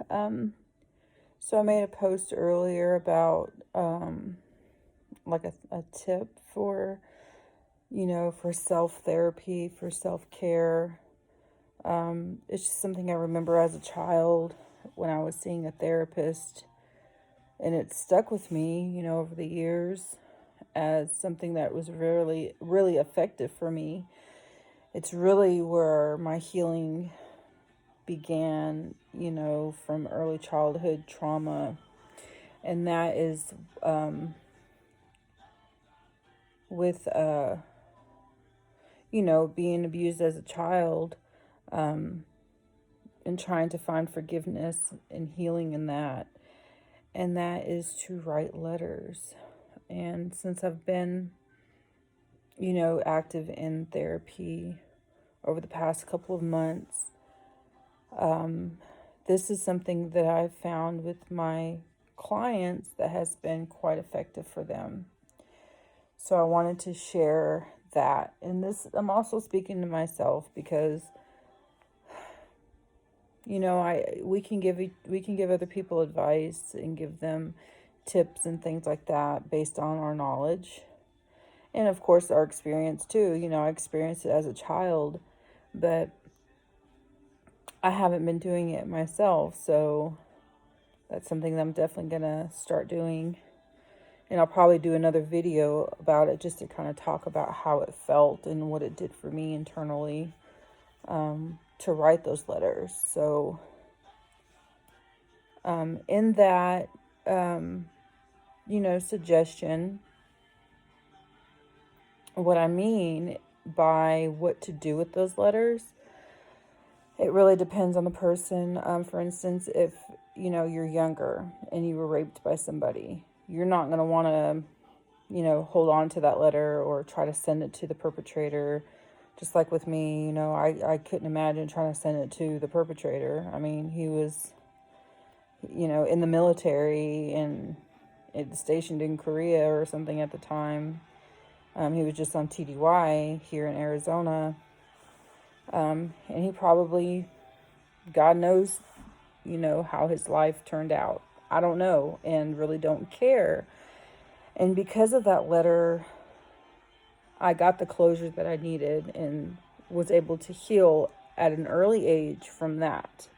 So I made a post earlier about like a tip for, for self-therapy, for self-care. It's just something I remember as a child when I was seeing a therapist, and it stuck with me, over the years as something that was really, really effective for me. It's really where my healing began, from early childhood trauma. And that is with, being abused as a child, um, and trying to find forgiveness and healing in that. And that is to write letters. And since I've been, active in therapy over the past couple of months, um, this is something that I've found with my clients that has been quite effective for them. So I wanted to share that. And this, I'm also speaking to myself because, we can give other people advice and give them tips and things like that based on our knowledge. And of course our experience too. I experienced it as a child, but I haven't been doing it myself, so that's something that I'm definitely gonna start doing. And I'll probably do another video about it just to kind of talk about how it felt and what it did for me internally, to write those letters. So in that, suggestion, what I mean by what to do with those letters, it really depends on the person. For instance, if, you're younger and you were raped by somebody, you're not going to want to, hold on to that letter or try to send it to the perpetrator. Just like with me, I couldn't imagine trying to send it to the perpetrator. I mean, he was, in the military and stationed in Korea or something at the time. He was just on TDY here in Arizona. And he probably, God knows, how his life turned out. I don't know and really don't care. And because of that letter, I got the closure that I needed and was able to heal at an early age from that.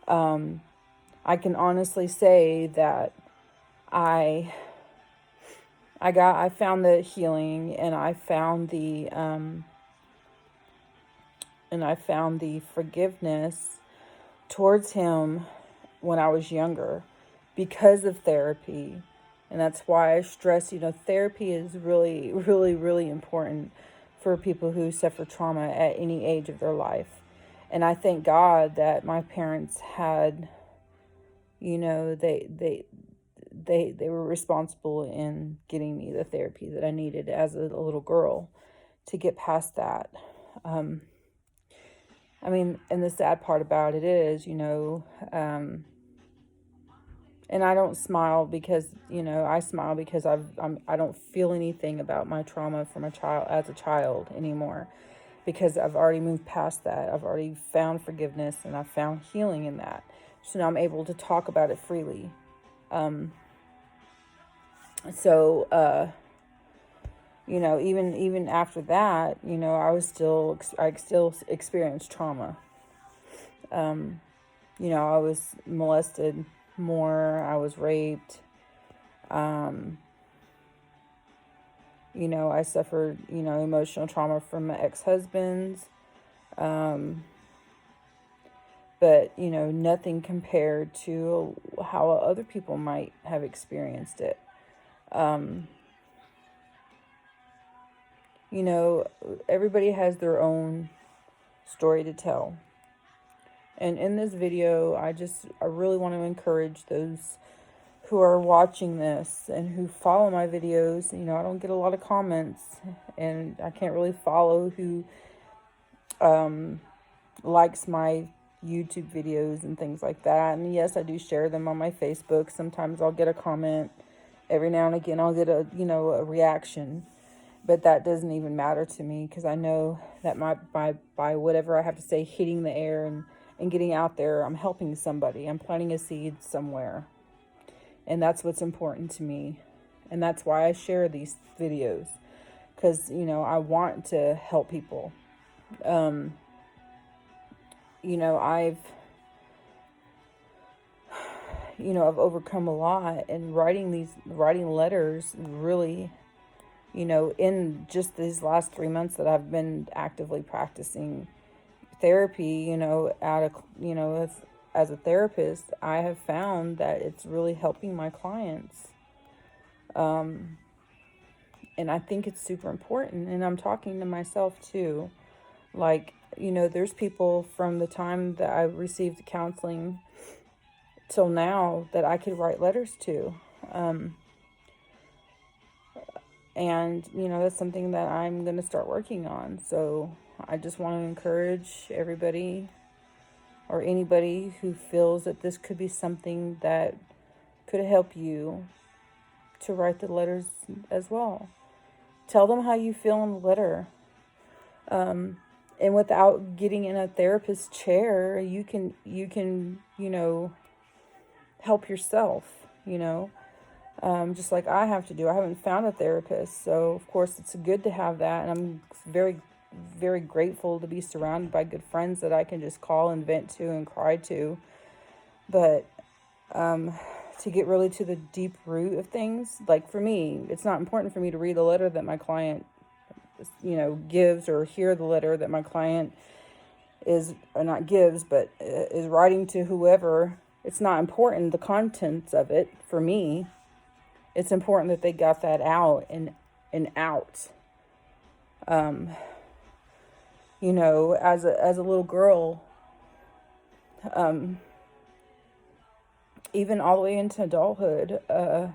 I can honestly say that I found the healing, and I found the forgiveness towards him when I was younger because of therapy. And that's why I stress, therapy is really, really, really important for people who suffer trauma at any age of their life. And I thank God that my parents had, they were responsible in getting me the therapy that I needed as a little girl to get past that. And the sad part about it is, and I don't smile because, I smile because I don't feel anything about my trauma from as a child anymore, because I've already moved past that. I've already found forgiveness and I've found healing in that. So now I'm able to talk about it freely. Even after that, I still experienced trauma. I was molested more. I was raped. I suffered, emotional trauma from my ex-husbands. But, nothing compared to how other people might have experienced it. Everybody has their own story to tell. And in this video, I really want to encourage those who are watching this and who follow my videos. I don't get a lot of comments, and I can't really follow who likes my YouTube videos and things like that. And yes, I do share them on my Facebook. Sometimes I'll get a comment. Every now and again, I'll get a reaction. But that doesn't even matter to me, because I know that by whatever I have to say hitting the air and and getting out there. I'm helping somebody. I'm planting a seed somewhere. And that's what's important to me. And that's why I share these videos. Because, I want to help people. Um, I've overcome a lot, and writing letters really, in just these last 3 months that I've been actively practicing therapy, as a therapist, I have found that it's really helping my clients. And I think it's super important. And I'm talking to myself too. Like, there's people from the time that I received counseling till now that I could write letters to. And, that's something that I'm going to start working on. So I just want to encourage everybody or anybody who feels that this could be something that could help you to write the letters as well. Tell them how you feel in the letter. And without getting in a therapist's chair, you can, help yourself, just like I have to do. I haven't found a therapist. So, of course, it's good to have that. And I'm very, very grateful to be surrounded by good friends that I can just call and vent to and cry to. But to get really to the deep root of things, like for me, it's not important for me to read a letter that my client, gives, or hear the letter that my client is, or not gives, but is writing to whoever. It's not important, the contents of it, for me. It's important that they got that out and out. As a little girl, even all the way into adulthood, let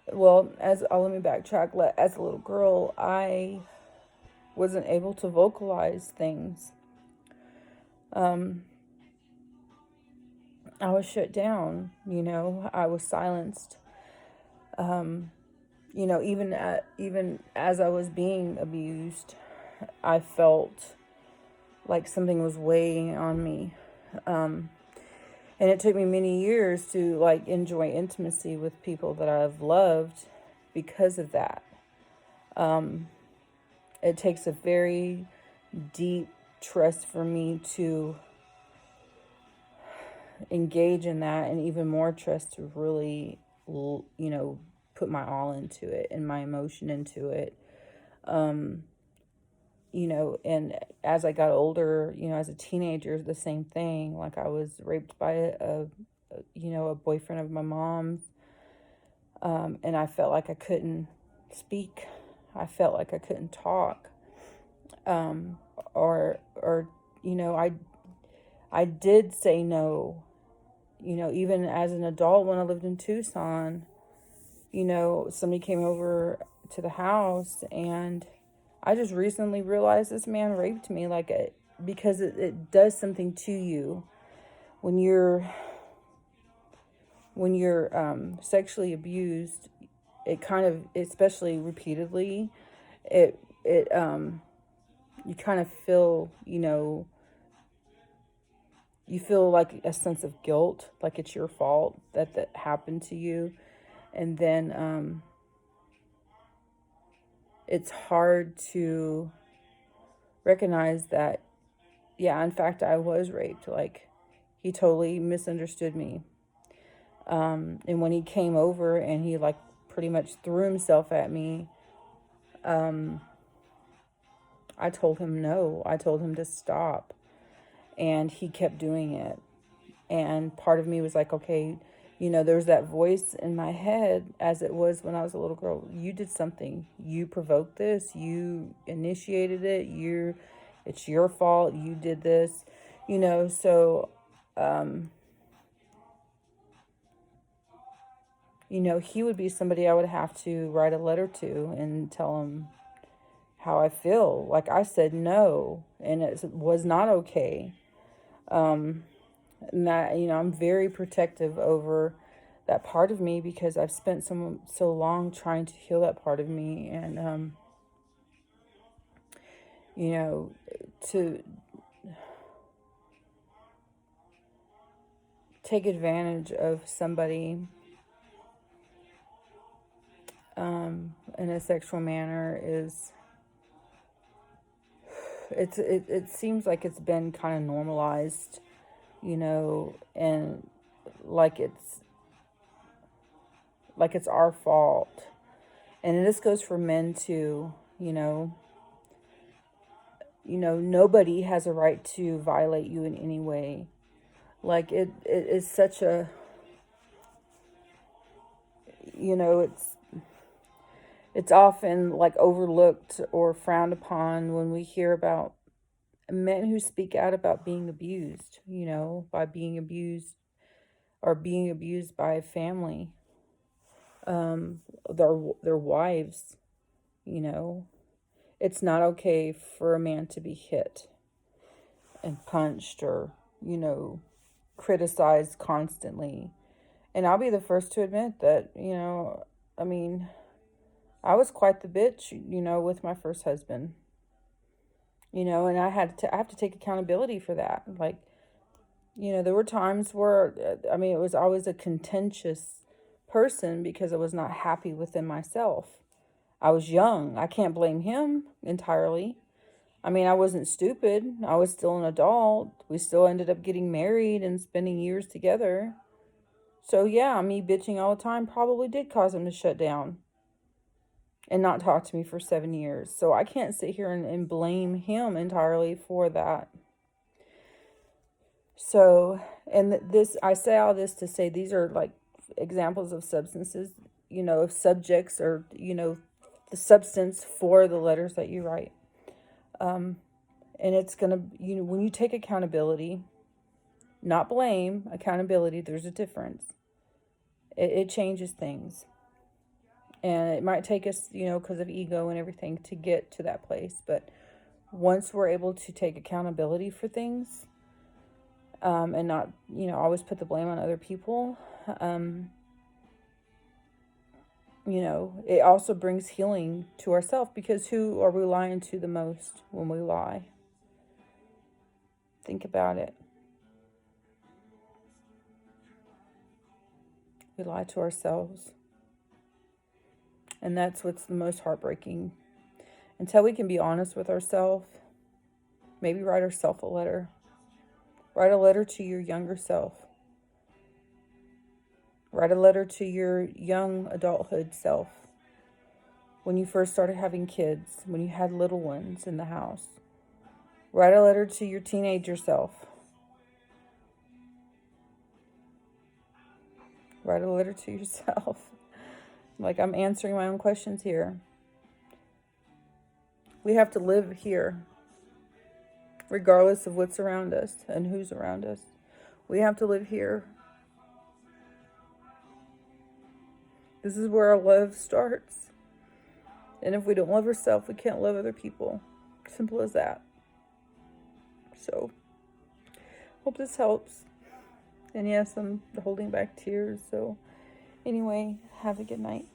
me backtrack. As a little girl, I wasn't able to vocalize things. I was shut down, I was silenced. Even as I was being abused, I felt like something was weighing on me. And it took me many years to enjoy intimacy with people that I've loved because of that. It takes a very deep trust for me to engage in that, and even more trust to really, put my all into it and my emotion into it. And as I got older, as a teenager, the same thing. Like, I was raped by a boyfriend of my mom's. And I felt like I couldn't speak. I felt like I couldn't talk. I did say no, even as an adult when I lived in Tucson. Somebody came over to the house, and I just recently realized this man raped me, because it does something to you when you're sexually abused. It kind of, especially repeatedly, you kind of feel, you feel like a sense of guilt, like it's your fault that happened to you. And then it's hard to recognize that, yeah, in fact, I was raped. Like, he totally misunderstood me. And when he came over and he pretty much threw himself at me, I told him no. I told him to stop. And he kept doing it. And part of me was like, okay, there's that voice in my head, as it was when I was a little girl. You did something. You provoked this. You initiated it. It's your fault. You did this. So, he would be somebody I would have to write a letter to and tell him how I feel. Like, I said no, and it was not okay. And that, I'm very protective over that part of me, because I've spent so long trying to heal that part of me. And, to take advantage of somebody in a sexual manner is, it seems like it's been kind of normalized, and like it's our fault. And this goes for men too, nobody has a right to violate you in any way. Like it is such a, it's often like overlooked or frowned upon when we hear about men who speak out about being abused, by being abused or being abused by a family, their wives, It's not okay for a man to be hit and punched or, criticized constantly. And I'll be the first to admit that, I mean, I was quite the bitch, with my first husband. And I have to take accountability for that. Like, there were times where, it was always a contentious person because I was not happy within myself. I was young. I can't blame him entirely. I wasn't stupid. I was still an adult. We still ended up getting married and spending years together. So yeah, me bitching all the time probably did cause him to shut down and not talk to me for 7 years. So I can't sit here and blame him entirely for that. So, and this, I say all this to say these are like examples of substances, of subjects or, the substance for the letters that you write. And it's going to, when you take accountability, not blame, accountability, there's a difference. It changes things. And it might take us, because of ego and everything to get to that place. But once we're able to take accountability for things, and not, always put the blame on other people, it also brings healing to ourselves, because who are we lying to the most when we lie? Think about it. We lie to ourselves. And that's what's the most heartbreaking. Until we can be honest with ourselves, maybe write ourselves a letter. Write a letter to your younger self. Write a letter to your young adulthood self. When you first started having kids, when you had little ones in the house. Write a letter to your teenager self. Write a letter to yourself. Like, I'm answering my own questions here. We have to live here, regardless of what's around us and who's around us. We have to live here. This is where our love starts. And if we don't love ourselves, we can't love other people. Simple as that. So, hope this helps. And yes, I'm holding back tears. So, anyway, have a good night.